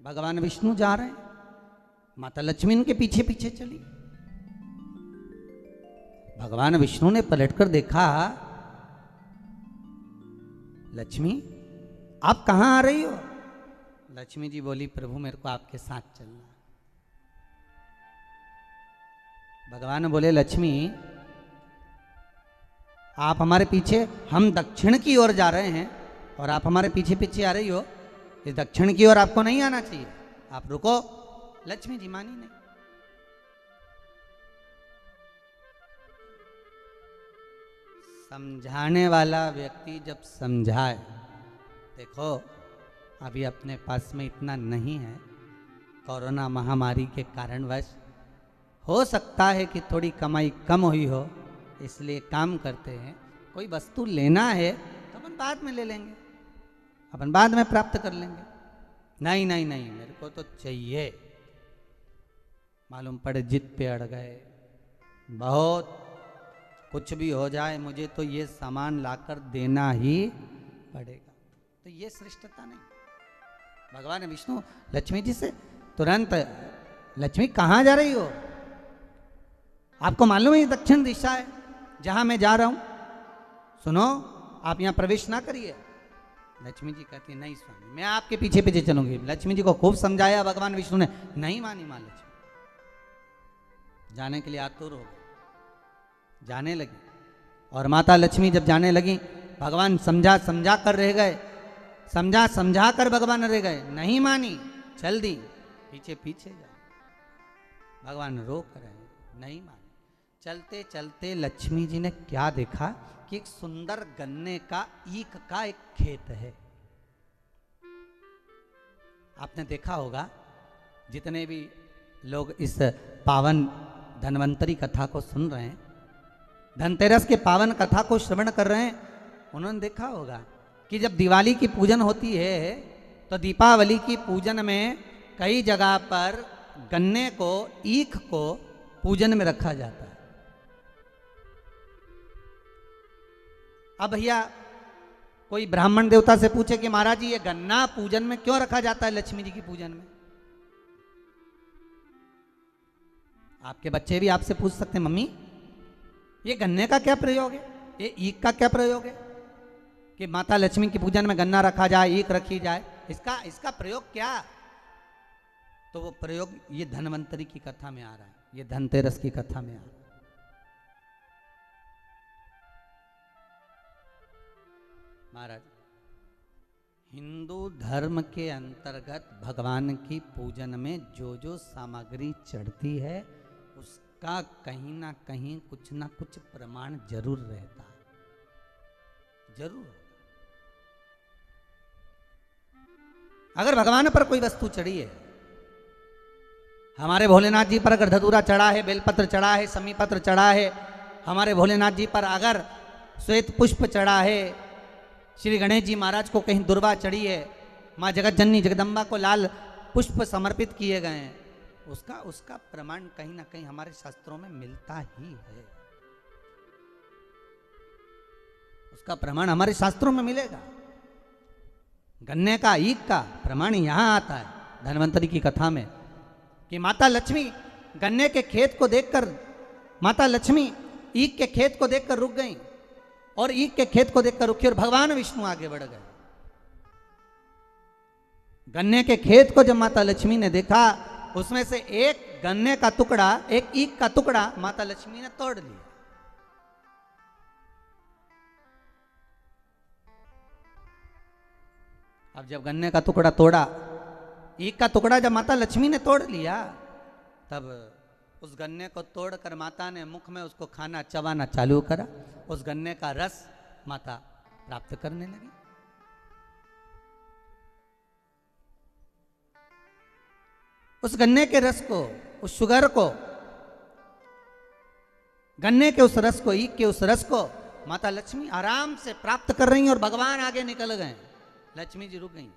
भगवान विष्णु जा रहे हैं, माता लक्ष्मी उनके पीछे पीछे चली। भगवान विष्णु ने पलटकर देखा, लक्ष्मी आप कहां आ रही हो? लक्ष्मी जी बोली, प्रभु मेरे को आपके साथ चलना। भगवान बोले, लक्ष्मी आप हमारे पीछे, हम दक्षिण की ओर जा रहे हैं और आप हमारे पीछे पीछे आ रही हो, इस दक्षिण की ओर आपको नहीं आना चाहिए, आप रुको। लक्ष्मी जी मानी नहीं। समझाने वाला व्यक्ति जब समझाए, देखो अभी अपने पास में इतना नहीं है, कोरोना महामारी के कारणवश हो सकता है कि थोड़ी कमाई कम हुई हो, इसलिए काम करते हैं। कोई वस्तु लेना है तो अपन बाद में ले लेंगे, अपन बाद में प्राप्त कर लेंगे। नहीं नहीं नहीं, मेरे को तो चाहिए। मालूम पड़े जिद पे अड़ गए, बहुत कुछ भी हो जाए मुझे तो ये सामान लाकर देना ही पड़ेगा, तो ये श्रेष्ठता नहीं। भगवान विष्णु लक्ष्मी जी से तुरंत, लक्ष्मी कहाँ जा रही हो? आपको मालूम है ये दक्षिण दिशा है जहां मैं जा रहा हूं, सुनो आप यहां प्रवेश ना करिए। लक्ष्मी जी कहती है, नहीं स्वामी मैं आपके पीछे पीछे चलूंगी। लक्ष्मी जी को खूब समझाया भगवान विष्णु ने, नहीं मानी मां लक्ष्मी, जाने के लिए आतुर हो गई, जाने लगी। और माता लक्ष्मी जब जाने लगी, भगवान समझा समझा कर रह गए, समझा समझा कर भगवान रह गए, नहीं मानी, चल दी पीछे पीछे जा। भगवान रोक रहे, नहीं मानी। चलते चलते लक्ष्मी जी ने क्या देखा कि एक सुंदर गन्ने का ईख का एक खेत है। आपने देखा होगा, जितने भी लोग इस पावन धन्वंतरी कथा को सुन रहे हैं, धनतेरस के पावन कथा को श्रवण कर रहे हैं, उन्होंने देखा होगा कि जब दिवाली की पूजन होती है तो दीपावली की पूजन में कई जगह पर गन्ने को, ईख को पूजन में रखा जाता है। अब भैया कोई ब्राह्मण देवता से पूछे कि महाराज जी ये गन्ना पूजन में क्यों रखा जाता है, लक्ष्मी जी की पूजन में? आपके बच्चे भी आपसे पूछ सकते हैं, मम्मी ये गन्ने का क्या प्रयोग है, ये ईख का क्या प्रयोग है कि माता लक्ष्मी की पूजन में गन्ना रखा जाए, ईख रखी जाए, इसका प्रयोग क्या? तो वो प्रयोग ये धन्वंतरी की कथा में आ रहा है, ये धनतेरस की कथा में आ रहा है। महाराज, हिंदू धर्म के अंतर्गत भगवान की पूजन में जो जो सामग्री चढ़ती है उसका कहीं ना कहीं कुछ ना कुछ प्रमाण जरूर रहता है, जरूर। अगर भगवान पर कोई वस्तु चढ़ी है, हमारे भोलेनाथ जी पर अगर धतूरा चढ़ा है, बेलपत्र चढ़ा है, समी पत्र चढ़ा है, हमारे भोलेनाथ जी पर अगर श्वेत पुष्प चढ़ा है, श्री गणेश जी महाराज को कहीं दुर्वा चढ़ी है, माँ जगत जननी जगदम्बा को लाल पुष्प समर्पित किए गए हैं, उसका प्रमाण कहीं ना कहीं हमारे शास्त्रों में मिलता ही है, उसका प्रमाण हमारे शास्त्रों में मिलेगा। गन्ने का, ईख का प्रमाण यहां आता है धन्वंतरी की कथा में कि माता लक्ष्मी गन्ने के खेत को देखकर, माता लक्ष्मी ईख के खेत को देखकर रुक गई और ईख के खेत को देखकर रुकी और भगवान विष्णु आगे बढ़ गए। गन्ने के खेत को जब माता लक्ष्मी ने देखा, उसमें से एक गन्ने का टुकड़ा, एक ईख का टुकड़ा माता लक्ष्मी ने तोड़ लिया। अब जब गन्ने का टुकड़ा तोड़ा, ईख का टुकड़ा जब माता लक्ष्मी ने तोड़ लिया, तब उस गन्ने को तोड़कर माता ने मुख में उसको खाना, चबाना चालू करा। उस गन्ने का रस माता प्राप्त करने लगी। उस गन्ने के रस को, उस शुगर को, गन्ने के उस रस को, ईख के उस रस को माता लक्ष्मी आराम से प्राप्त कर रही हैं और भगवान आगे निकल गए, लक्ष्मी जी रुक गई।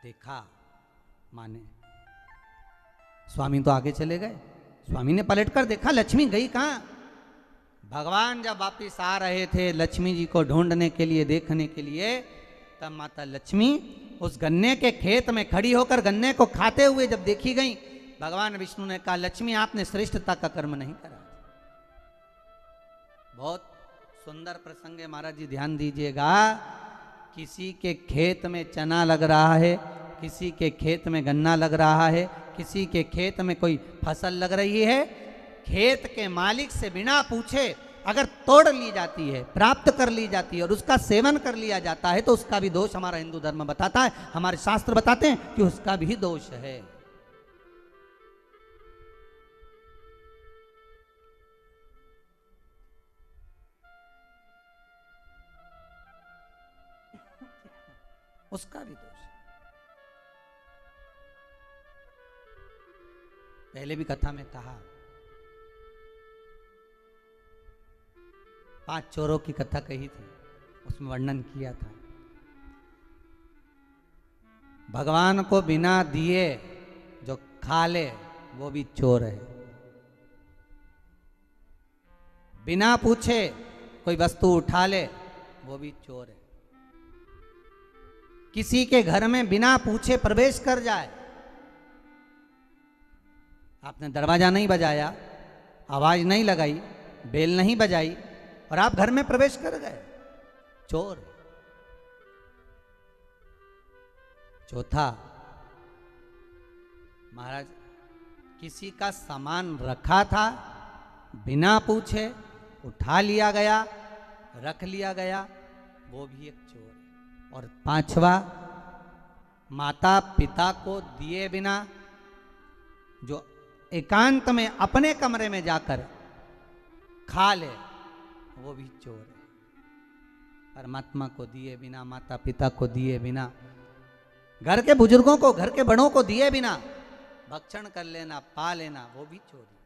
देखा माने, स्वामी तो आगे चले गए, स्वामी ने पलटकर देखा लक्ष्मी गई कहां? भगवान जब वापिस आ रहे थे लक्ष्मी जी को ढूंढने के लिए, देखने के लिए, तब माता लक्ष्मी उस गन्ने के खेत में खड़ी होकर गन्ने को खाते हुए जब देखी गई, भगवान विष्णु ने कहा, लक्ष्मी आपने श्रेष्ठता का कर्म नहीं करा। बहुत सुंदर प्रसंग है महाराज जी, ध्यान दीजिएगा। किसी के खेत में चना लग रहा है, किसी के खेत में गन्ना लग रहा है, किसी के खेत में कोई फसल लग रही है, खेत के मालिक से बिना पूछे अगर तोड़ ली जाती है, प्राप्त कर ली जाती है और उसका सेवन कर लिया जाता है, तो उसका भी दोष हमारा हिंदू धर्म बताता है, हमारे शास्त्र बताते हैं कि उसका भी दोष है। उसका भी दोष। पहले भी कथा में कहा, 5 चोरों की कथा कही थी, उसमें वर्णन किया था, भगवान को बिना दिए जो खा ले वो भी चोर है। बिना पूछे कोई वस्तु उठा ले वो भी चोर है। किसी के घर में बिना पूछे प्रवेश कर जाए, आपने दरवाजा नहीं बजाया, आवाज नहीं लगाई, बेल नहीं बजाई और आप घर में प्रवेश कर गए, चोर। चौथा, महाराज किसी का सामान रखा था, बिना पूछे उठा लिया गया, रख लिया गया, वो भी एक चोर है। और 5वां, माता पिता को दिए बिना जो एकांत में अपने कमरे में जाकर खा ले वो भी चोर है। परमात्मा को दिए बिना, माता पिता को दिए बिना, घर के बुजुर्गों को, घर के बड़ों को दिए बिना भक्षण कर लेना, पा लेना, वो भी चोर है।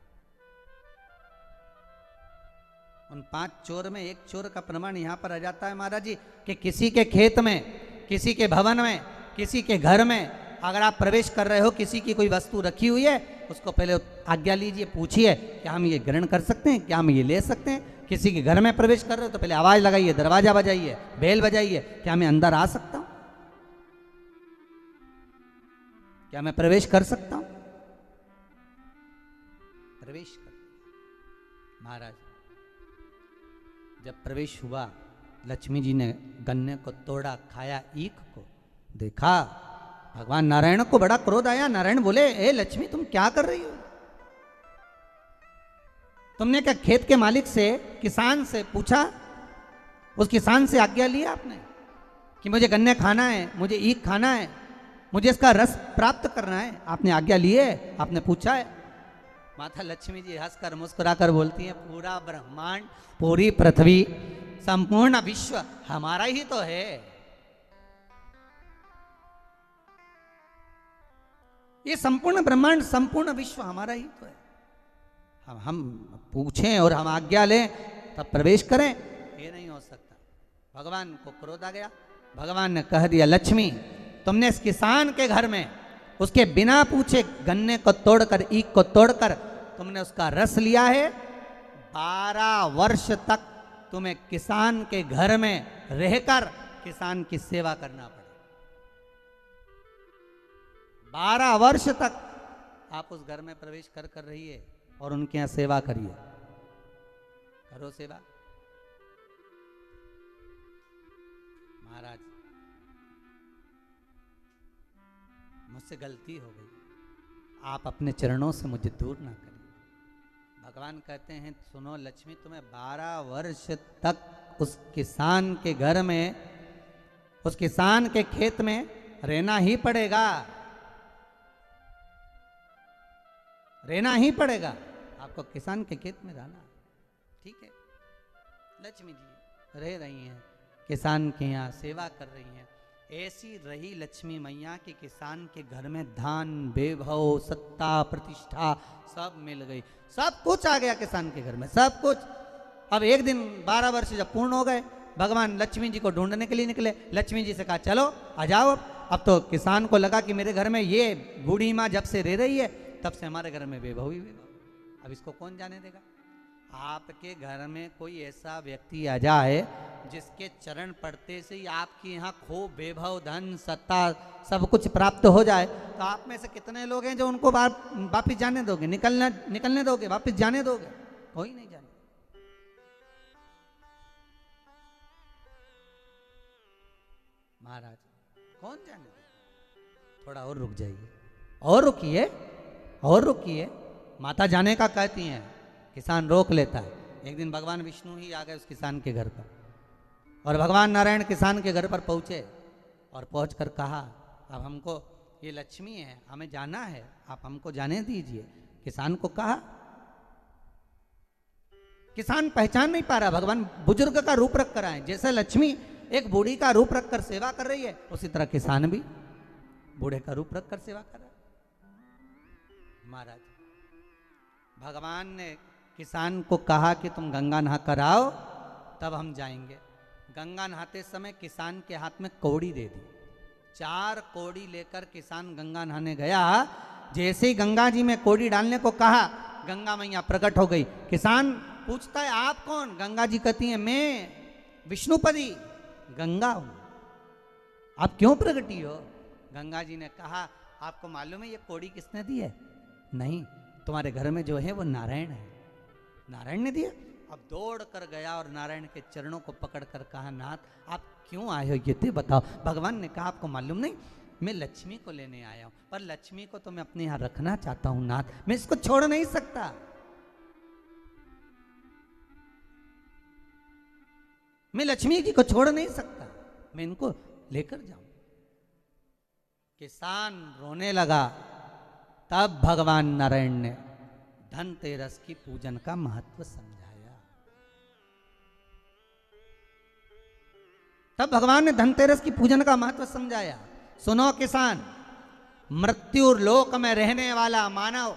उन 5 चोर में एक चोर का प्रमाण यहां पर आ जाता है महाराज जी, कि किसी के खेत में, किसी के भवन में, किसी के घर में अगर आप प्रवेश कर रहे हो, किसी की कोई वस्तु रखी हुई है, उसको पहले आज्ञा लीजिए, पूछिए क्या हम ये ग्रहण कर सकते हैं, क्या हम ये ले सकते हैं। किसी के घर में प्रवेश कर रहे हो तो पहले आवाज लगाइए, दरवाजा बजाइए, बेल बजाइए, क्या मैं अंदर आ सकता हूं, क्या मैं प्रवेश कर सकता हूं। प्रवेश कर। महाराज जब प्रवेश हुआ, लक्ष्मी जी ने गन्ने को तोड़ा, खाया, ईख को देखा, भगवान नारायण को बड़ा क्रोध आया। नारायण बोले, ए लक्ष्मी तुम क्या कर रही हो? तुमने क्या खेत के मालिक से, किसान से पूछा? उस किसान से आज्ञा लिया आपने कि मुझे गन्ने खाना है, मुझे ईख खाना है, मुझे इसका रस प्राप्त करना है? आपने आज्ञा ली है? आपने पूछा है? माता लक्ष्मी जी हंसकर मुस्कुराकर बोलती हैं, पूरा ब्रह्मांड, पूरी पृथ्वी, संपूर्ण विश्व हमारा ही तो है। ये संपूर्ण ब्रह्मांड, संपूर्ण विश्व हमारा ही तो है। हम पूछें और हम आज्ञा लें तब प्रवेश करें, ये नहीं हो सकता। भगवान को क्रोध आ गया। भगवान ने कह दिया, लक्ष्मी तुमने इस किसान के घर में उसके बिना पूछे गन्ने को तोड़कर, ईख को तोड़कर तुमने उसका रस लिया है। 12 वर्ष तक तुम्हें किसान के घर में रहकर किसान की सेवा करना पड़े। 12 वर्ष तक आप उस घर में प्रवेश कर रहिए और उनके यहाँ सेवा करिए। करो सेवा। महाराज मुझसे गलती हो गई, आप अपने चरणों से मुझे दूर ना करें। भगवान कहते हैं, सुनो लक्ष्मी, तुम्हें 12 वर्ष तक उस किसान के घर में, उस किसान के खेत में रहना ही पड़ेगा, रहना ही पड़ेगा। आपको किसान के खेत में रहना, ठीक है। लक्ष्मी जी रह रही हैं, किसान के यहाँ सेवा कर रही हैं। ऐसी रही लक्ष्मी मैया कि किसान के घर में धन, वैभव, सत्ता, प्रतिष्ठा सब मिल गई, सब कुछ आ गया किसान के घर में, सब कुछ। अब एक दिन 12 वर्ष जब पूर्ण हो गए, भगवान लक्ष्मी जी को ढूंढने के लिए निकले। लक्ष्मी जी से कहा, चलो आ जाओ। अब तो किसान को लगा कि मेरे घर में ये बूढ़ी माँ जब से रह रही है तब से हमारे घर में वैभव ही वैभव, अब इसको कौन जाने देगा। आपके घर में कोई ऐसा व्यक्ति आ जाए जिसके चरण पड़ते से ही आपके यहाँ खूब वैभव धन सत्ता सब कुछ प्राप्त हो जाए, तो आप में से कितने लोग हैं जो उनको वापिस जाने दोगे? निकलने दोगे? वापिस जाने दोगे? कोई नहीं जाने। महाराज कौन जाने दे? थोड़ा और रुक जाइए, और रुकिए, और रुकिए। माता जाने का कहती हैं, किसान रोक लेता है। एक दिन भगवान विष्णु ही आ गए उस किसान के घर पर, और भगवान नारायण किसान के घर पर पहुंचे और पहुंचकर कहा, अब हमको ये लक्ष्मी है, हमें जाना है, आप हमको जाने दीजिए। किसान को कहा, किसान पहचान नहीं पा रहा, भगवान बुजुर्ग का रूप रख कर आए। जैसे लक्ष्मी एक बूढ़ी का रूप रखकर सेवा कर रही है, उसी तरह किसान भी बूढ़े का रूप रखकर सेवा कर रहा है। महाराज भगवान ने किसान को कहा कि तुम गंगा नहा कर आओ, तब हम जाएंगे। गंगा नहाते समय किसान के हाथ में कौड़ी दे दी। 4 कौड़ी लेकर किसान गंगा नहाने गया। जैसे ही गंगा जी में कौड़ी डालने को कहा, गंगा मैया प्रकट हो गई। किसान पूछता है, आप कौन? गंगा जी कहती है, मैं विष्णुपदी गंगा हूं, आप क्यों प्रगटी हो? गंगा जी ने कहा, आपको मालूम है ये कौड़ी किसने दी है? नहीं, तुम्हारे घर में जो है वो नारायण है, नारायण ने दिया। अब दौड़ कर गया और नारायण के चरणों को पकड़कर कहा, नाथ आप क्यों आए हो ये तो बताओ। भगवान ने कहा, आपको मालूम नहीं, मैं लक्ष्मी को लेने आया हूं, पर लक्ष्मी को तो मैं अपने यहां रखना चाहता हूं नाथ, मैं इसको छोड़ नहीं सकता। मैं लक्ष्मी जी को छोड़ नहीं सकता, मैं इनको लेकर जाऊं। किसान रोने लगा। तब भगवान नारायण ने धनतेरस की पूजन का महत्व समझाया। तब भगवान ने धनतेरस की पूजन का महत्व समझाया। सुनो किसान, मृत्यु लोक में रहने वाला मानव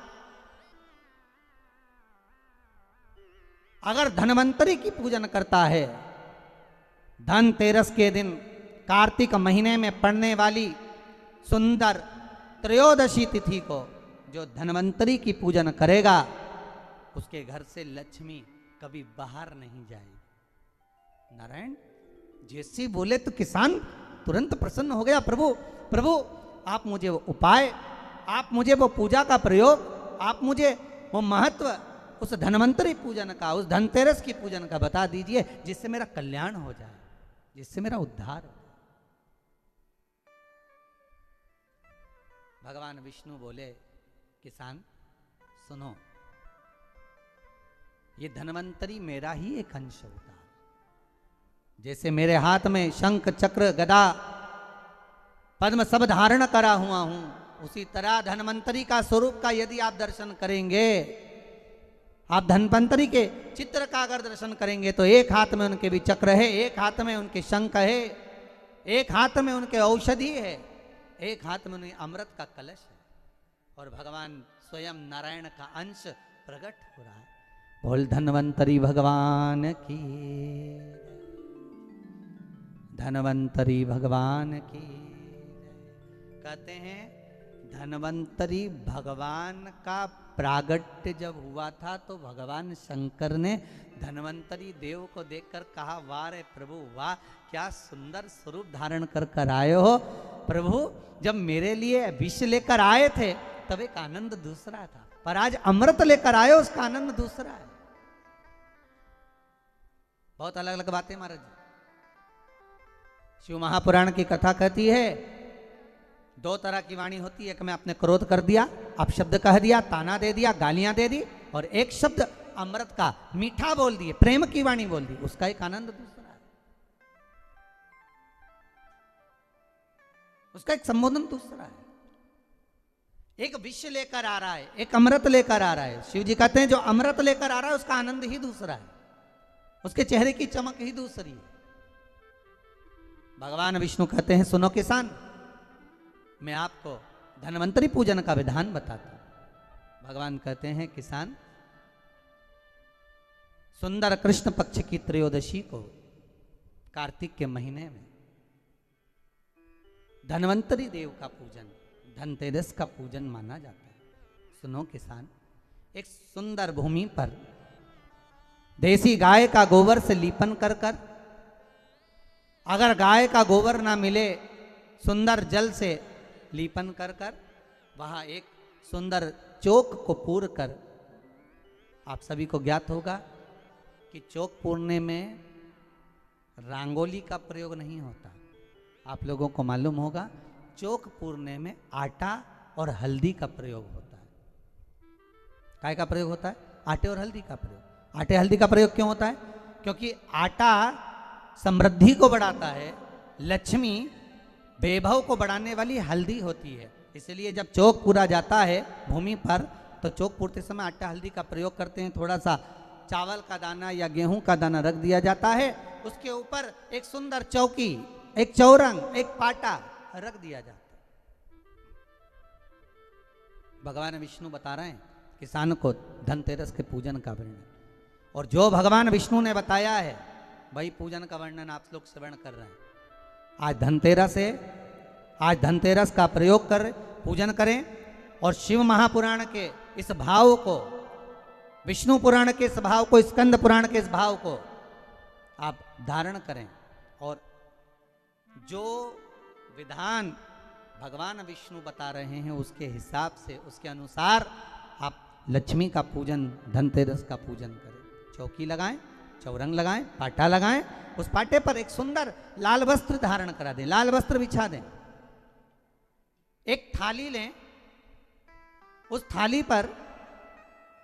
अगर धनवंतरी की पूजन करता है, धनतेरस के दिन कार्तिक महीने में पड़ने वाली सुंदर त्रयोदशी तिथि को जो धनवंतरी की पूजन करेगा, उसके घर से लक्ष्मी कभी बाहर नहीं जाएगी। नारायण जैसे बोले तो किसान तुरंत प्रसन्न हो गया। प्रभु प्रभु आप मुझे वो उपाय, आप मुझे वो पूजा का प्रयोग, आप मुझे वो महत्व उस धनवंतरी पूजन का, उस धनतेरस की पूजन का बता दीजिए, जिससे मेरा कल्याण हो जाए, जिससे मेरा उद्धार हो। भगवान विष्णु बोले, किसान सुनो, ये धनवंतरी मेरा ही एक अंश होता है। जैसे मेरे हाथ में शंख चक्र गदा पद्म सब धारण करा हुआ हूं, उसी तरह धनवंतरी का स्वरूप का यदि आप दर्शन करेंगे, आप धनवंतरी के चित्र का अगर दर्शन करेंगे, तो एक हाथ में उनके भी चक्र है, एक हाथ में उनके शंख है, एक हाथ में उनके औषधि है, एक हाथ में उनके अमृत का कलश है, और भगवान स्वयं नारायण का अंश प्रकट हो रहा है। बोल धनवंतरी भगवान की, धनवंतरी भगवान की। कहते हैं धनवंतरी भगवान का प्रागट्य जब हुआ था, तो भगवान शंकर ने धनवंतरी देव को देखकर कहा, वाह रे प्रभु वाह, क्या सुंदर स्वरूप धारण कर कर आए हो। प्रभु जब मेरे लिए विष लेकर आए थे तब एक आनंद दूसरा था, पर आज अमृत लेकर आए हो, उसका आनंद दूसरा है। बहुत अलग अलग बातें महाराज जी। शिव महापुराण की कथा कहती है, 2 तरह की वाणी होती है। एक में आपने क्रोध कर दिया, आप शब्द कह दिया, ताना दे दिया, गालियां दे दी, और एक शब्द अमृत का मीठा बोल दिए, प्रेम की वाणी बोल दी, उसका एक आनंद दूसरा है, उसका एक संबोधन दूसरा है। एक विष लेकर आ रहा है, एक अमृत लेकर आ रहा है। शिव जी कहते हैं जो अमृत लेकर आ रहा है उसका आनंद ही दूसरा है, उसके चेहरे की चमक ही दूसरी है। भगवान विष्णु कहते हैं, सुनो किसान, मैं आपको धनवंतरी पूजन का विधान बताता हूं। भगवान कहते हैं, किसान सुंदर कृष्ण पक्ष की त्रयोदशी को कार्तिक के महीने में धनवंतरी देव का पूजन, धनतेरस का पूजन माना जाता है। सुनो किसान, एक सुंदर भूमि पर देसी गाय का गोबर से लीपन कर कर, अगर गाय का गोबर ना मिले सुंदर जल से लीपन कर कर, वहां एक सुंदर चौक को पूर कर, आप सभी को ज्ञात होगा कि चौक पूरने में रंगोली का प्रयोग नहीं होता। आप लोगों को मालूम होगा चौक पूरने में आटा और हल्दी का प्रयोग होता है। काय का प्रयोग होता है? आटे और हल्दी का प्रयोग। आटे हल्दी का प्रयोग क्यों होता है? क्योंकि आटा समृद्धि को बढ़ाता है, लक्ष्मी वैभव को बढ़ाने वाली हल्दी होती है। इसलिए जब चौक पूरा जाता है भूमि पर, तो चौक पूरते समय आटा हल्दी का प्रयोग करते हैं। थोड़ा सा चावल का दाना या गेहूं का दाना रख दिया जाता है, उसके ऊपर एक सुंदर चौकी, एक चौरंग, एक पाटा रख दिया जाता है। भगवान विष्णु बता रहे हैं किसान को धनतेरस के पूजन का वर्णन, और जो भगवान विष्णु ने बताया है वही पूजन का वर्णन आप लोग श्रवण कर रहे हैं। आज धनतेरस है, आज धनतेरस का प्रयोग कर पूजन करें और शिव महापुराण के इस भाव को, विष्णु पुराण के इस भाव को, स्कंद पुराण के इस भाव को आप धारण करें, और जो विधान भगवान विष्णु बता रहे हैं उसके हिसाब से, उसके अनुसार आप लक्ष्मी का पूजन, धनतेरस का पूजन करें। चौकी लगाएं, चौरंग लगाएं, पाटा लगाएं, उस पाटे पर एक सुंदर लाल वस्त्र धारण करा दें, लाल वस्त्र बिछा दें। एक थाली लें, उस थाली पर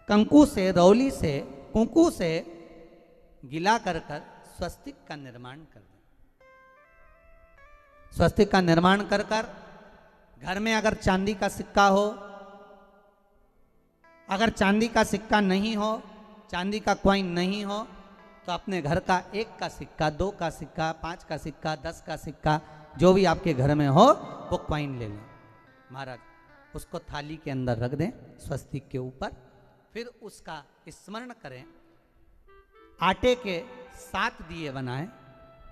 कंकु से, रौली से, कुंकू से गिला कर कर स्वस्तिक का निर्माण कर दें। स्वस्तिक का निर्माण कर कर घर में अगर चांदी का सिक्का हो, अगर चांदी का सिक्का नहीं हो, चांदी का कॉइन नहीं हो, तो अपने घर का 1 का सिक्का, 2 का सिक्का, 5 का सिक्का, 10 का सिक्का, जो भी आपके घर में हो वो कॉइन ले लें महाराज, उसको थाली के अंदर रख दें स्वस्तिक के ऊपर। फिर उसका स्मरण करें, आटे के 7 दिए बनाएं,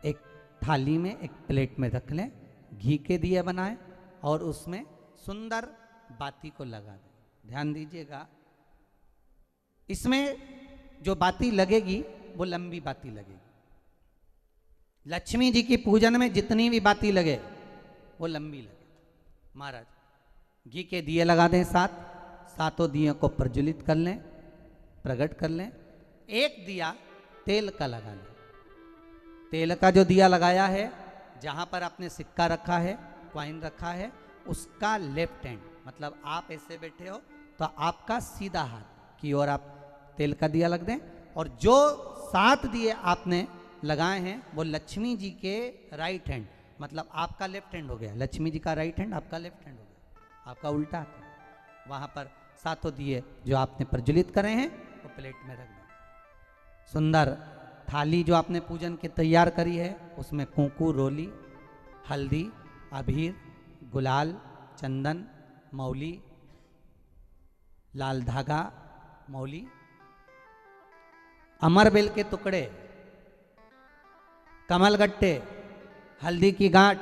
एक थाली में, एक प्लेट में रख लें, घी के दिए बनाएं और उसमें सुंदर बाती को लगा दें। ध्यान दीजिएगा, इसमें जो बाती लगेगी वो लंबी बाती लगेगी। लक्ष्मी जी की पूजन में जितनी भी बाती लगे वो लंबी लगे। महाराज घी के दिए लगा दें 7, 7 दियों को प्रज्वलित कर लें, प्रकट कर लें। एक दिया तेल का लगा लें। तेल का जो दिया लगाया है, जहां पर आपने सिक्का रखा है, कॉइन रखा है, उसका लेफ्ट हैंड, मतलब आप ऐसे बैठे हो तो आपका सीधा हाथ की ओर आप तेल का दिया लग दें। और जो 7 दिए आपने लगाए हैं वो लक्ष्मी जी के राइट हैंड, मतलब आपका लेफ्ट हैंड हो गया, लक्ष्मी जी का राइट हैंड, आपका लेफ्ट हैंड हो गया, आपका उल्टा हाथ। वहां पर 7 दिए जो आपने प्रज्वलित करे हैं वो प्लेट में रख दें। सुंदर थाली जो आपने पूजन की तैयार करी है, उसमें कुंकू, रोली, हल्दी, अबीर, गुलाल, चंदन, मौली, लाल धागा, मौली, अमरबेल के टुकड़े, कमलगट्टे, हल्दी की गांठ,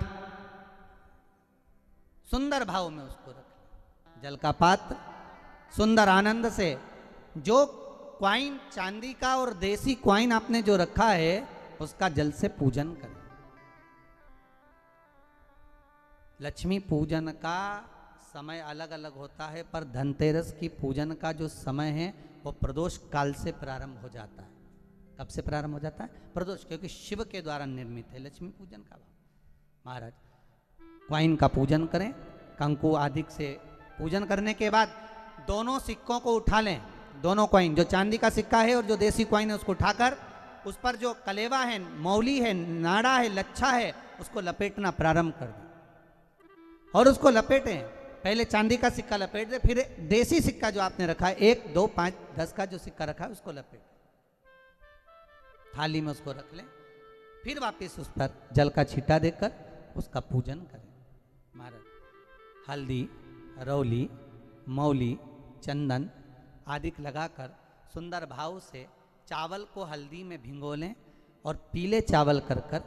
सुंदर भाव में उसको रखें। जल का पात्र, सुंदर आनंद से जो क्वाइन चांदी का और देसी क्वाइन आपने जो रखा है उसका जल से पूजन करें। लक्ष्मी पूजन का समय अलग अलग होता है, पर धनतेरस की पूजन का जो समय है वो प्रदोष काल से प्रारंभ हो जाता है। कब से प्रारंभ हो जाता है? प्रदोष, क्योंकि शिव के द्वारा निर्मित है लक्ष्मी पूजन का भाव। महाराज क्वाइन का पूजन करें, कंकु आदि से पूजन करने के बाद दोनों सिक्कों को उठा लें, दोनों कॉइन, जो चांदी का सिक्का है और जो देसी कॉइन है उसको उठाकर उस पर जो कलेवा है, मौली है, नाड़ा है, लच्छा है, उसको लपेटना प्रारंभ कर दें और उसको लपेटें। पहले चांदी का सिक्का लपेट दे, फिर देसी सिक्का जो आपने रखा है 1, 2, 5, 10 का जो सिक्का रखा है उसको लपेट थाली में उसको रख लें। फिर वापस उस पर जल का छींटा देकर उसका पूजन करें। महाराज हल्दी, रौली, मौली, चंदन आदि लगाकर सुंदर भाव से चावल को हल्दी में भिगो लें और पीले चावल कर कर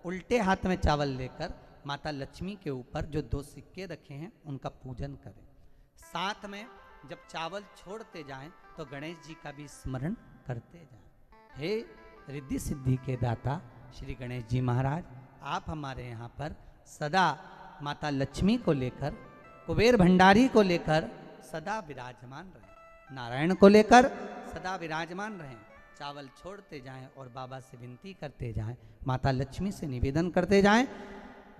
उल्टे हाथ में चावल लेकर माता लक्ष्मी के ऊपर जो 2 सिक्के रखे हैं उनका पूजन करें। साथ में जब चावल छोड़ते जाएं तो गणेश जी का भी स्मरण करते जाएं। हे रिद्धि सिद्धि के दाता श्री गणेश जी महाराज, आप हमारे यहाँ पर सदा माता लक्ष्मी को लेकर, कुबेर भंडारी को लेकर सदा विराजमान रहें, नारायण को लेकर सदा विराजमान रहें। चावल छोड़ते जाएं और बाबा से विनती करते जाएं, माता लक्ष्मी से निवेदन करते जाएं,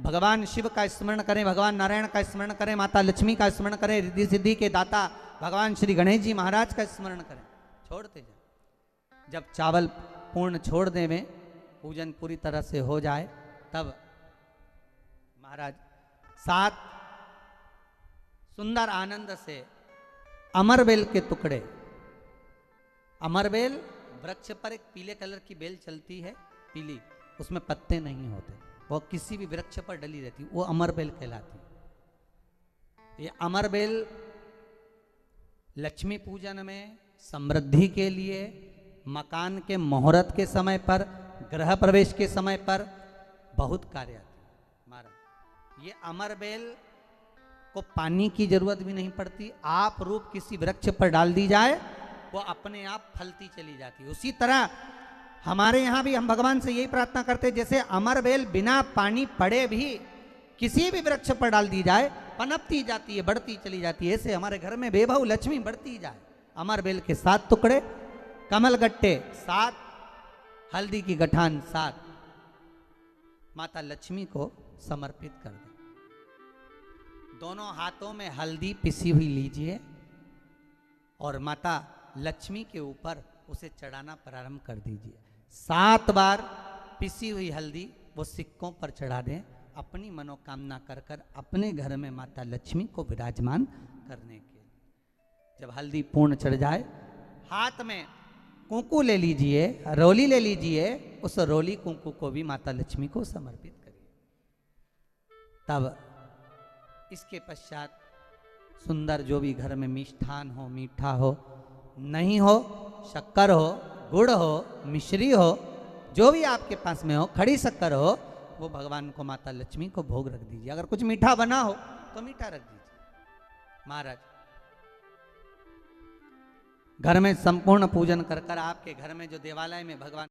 भगवान शिव का स्मरण करें, भगवान नारायण का स्मरण करें, माता लक्ष्मी का स्मरण करें, रिद्धि सिद्धि के दाता भगवान श्री गणेश जी महाराज का स्मरण करें, छोड़ते जाएं। जब चावल पूर्ण छोड़ देवें, पूजन पूरी तरह से हो जाए, तब महाराज 7 सुंदर आनंद से अमरबेल के टुकड़े, अमरबेल वृक्ष पर एक पीले कलर की बेल चलती है, पीली, उसमें पत्ते नहीं होते, वो किसी भी वृक्ष पर डली रहती, वो अमरबेल कहलाती। ये अमरबेल लक्ष्मी पूजन में, समृद्धि के लिए, मकान के मुहूर्त के समय पर, गृह प्रवेश के समय पर बहुत कार्य आती है महाराज। ये अमरबेल को पानी की जरूरत भी नहीं पड़ती, आप रूप किसी वृक्ष पर डाल दी जाए वो अपने आप फलती चली जाती है। उसी तरह हमारे यहाँ भी हम भगवान से यही प्रार्थना करते हैं, जैसे अमरबेल बिना पानी पड़े भी किसी भी वृक्ष पर डाल दी जाए पनपती जाती है, बढ़ती चली जाती है, ऐसे हमारे घर में बेभव लक्ष्मी बढ़ती जाए। अमरबेल के 7 टुकड़े, कमल गट्टे 7, हल्दी की गठान 7 माता लक्ष्मी को समर्पित कर दें। दोनों हाथों में हल्दी पिसी हुई लीजिए और माता लक्ष्मी के ऊपर उसे चढ़ाना प्रारंभ कर दीजिए। 7 बार पिसी हुई हल्दी वो सिक्कों पर चढ़ा दें, अपनी मनोकामना कर कर अपने घर में माता लक्ष्मी को विराजमान करने के। जब हल्दी पूर्ण चढ़ जाए, हाथ में कुंकू ले लीजिए, रोली ले लीजिए, उस रोली कुंकू को भी माता लक्ष्मी को समर्पित करिए। तब इसके पश्चात सुंदर जो भी घर में मिष्ठान हो, मीठा हो, नहीं हो, शक्कर हो, गुड़ हो, मिश्री हो, जो भी आपके पास में हो, खड़ी शक्कर हो, वो भगवान को, माता लक्ष्मी को भोग रख दीजिए। अगर कुछ मीठा बना हो तो मीठा रख दीजिए। महाराज घर में संपूर्ण पूजन कर कर आपके घर में जो देवालय में भगवान